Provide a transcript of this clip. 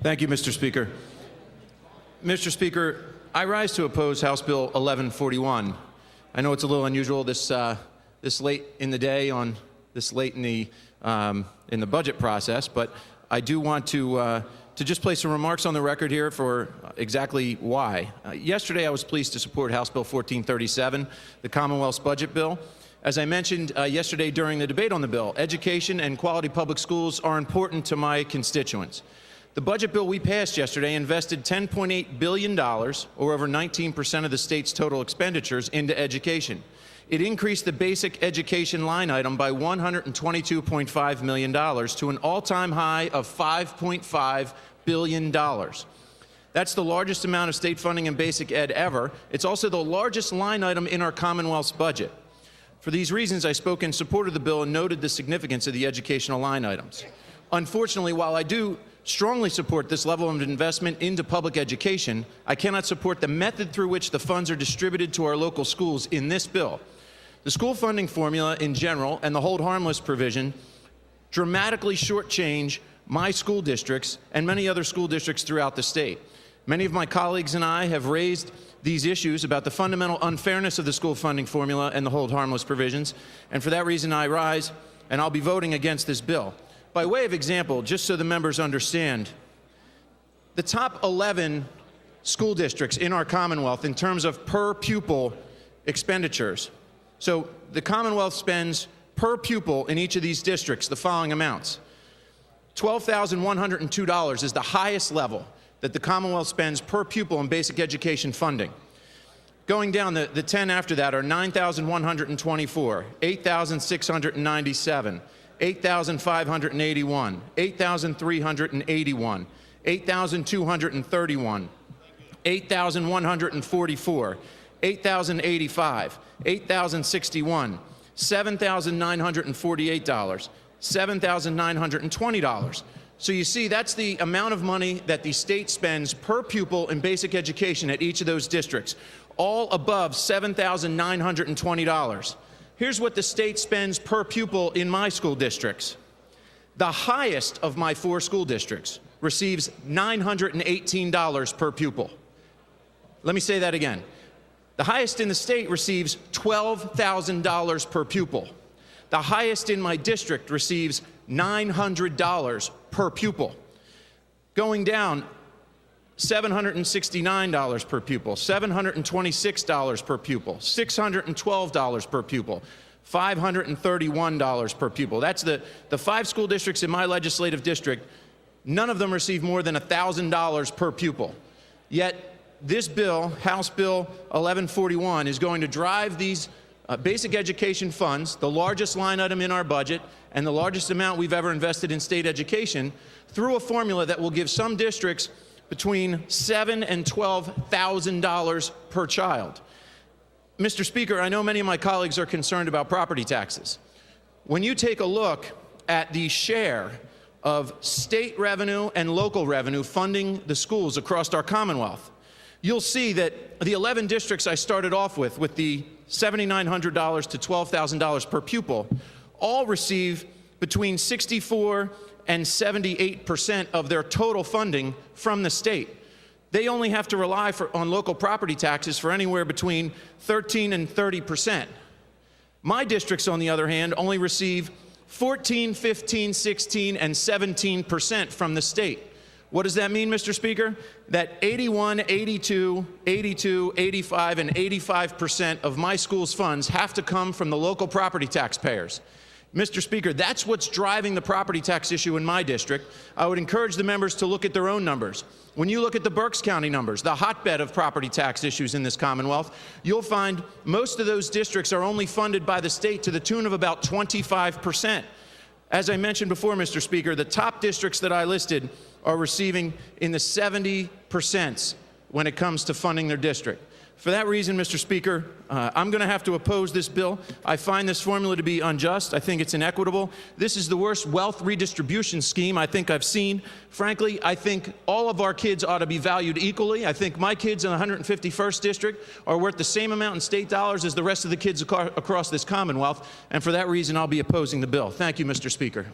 Thank you, Mr. Speaker. Mr. Speaker, I rise to oppose House Bill 1141. I know it's a little unusual this late in the day, this late in the budget process, but I do want to just place some remarks on the record here for exactly why. Yesterday, I was pleased to support House Bill 1437, the Commonwealth's budget bill. As I mentioned yesterday during the debate on the bill, education and quality public schools are important to my constituents. The budget bill we passed yesterday invested $10.8 billion, or over 19% of the state's total expenditures, into education. It increased the basic education line item by $122.5 million to an all-time high of $5.5 billion. That's the largest amount of state funding in basic ed ever. It's also the largest line item in our Commonwealth's budget. For these reasons, I spoke in support of the bill and noted the significance of the educational line items. Unfortunately, while I do strongly support this level of investment into public education, I cannot support the method through which the funds are distributed to our local schools in this bill. The school funding formula in general and the hold harmless provision dramatically shortchange my school districts and many other school districts throughout the state. Many of my colleagues and I have raised these issues about the fundamental unfairness of the school funding formula and the hold harmless provisions, and for that reason I rise and I'll be voting against this bill. By way of example, just so the members understand, the top 11 school districts in our Commonwealth in terms of per pupil expenditures. So the Commonwealth spends per pupil in each of these districts the following amounts. $12,102 is the highest level that the Commonwealth spends per pupil in basic education funding. Going down, the 10 after that are $9,124, $8,697, $8,581, $8,381, $8,231, $8,144, $8,085, $8,061, $7,948, $7,920. So you see, that's the amount of money that the state spends per pupil in basic education at each of those districts, all above $7,920. Here's what the state spends per pupil in my school districts. The highest of my 4 school districts receives $918 per pupil. Let me say that again. The highest in the state receives $12,000 per pupil. The highest in my district receives $900 per pupil. Going down, $769 per pupil, $726 per pupil, $612 per pupil, $531 per pupil. That's the 5 school districts in my legislative district. None of them receive more than $1,000 per pupil. Yet this bill, House Bill 1141, is going to drive these basic education funds, the largest line item in our budget and the largest amount we've ever invested in state education, through a formula that will give some districts between $7,000 and $12,000 per child. Mr. Speaker, I know many of my colleagues are concerned about property taxes. When you take a look at the share of state revenue and local revenue funding the schools across our Commonwealth, you'll see that the 11 districts I started off with the $7,900 to $12,000 per pupil, all receive between 64 and 78% of their total funding from the state. They only have to rely on local property taxes for anywhere between 13 and 30%. My districts, on the other hand, only receive 14, 15, 16, and 17% from the state. What does that mean, Mr. Speaker? That 81, 82, 82, 85, and 85% of my school's funds have to come from the local property taxpayers. Mr. Speaker, that's what's driving the property tax issue in my district. I would encourage the members to look at their own numbers. When you look at the Berks County numbers, the hotbed of property tax issues in this Commonwealth, you'll find most of those districts are only funded by the state to the tune of about 25%. As I mentioned before, Mr. Speaker, the top districts that I listed are receiving in the 70% when it comes to funding their district. For that reason, Mr. Speaker, I'm going to have to oppose this bill. I find this formula to be unjust. I think it's inequitable. This is the worst wealth redistribution scheme I think I've seen. Frankly, I think all of our kids ought to be valued equally. I think my kids in the 151st District are worth the same amount in state dollars as the rest of the kids across this Commonwealth. And for that reason, I'll be opposing the bill. Thank you, Mr. Speaker.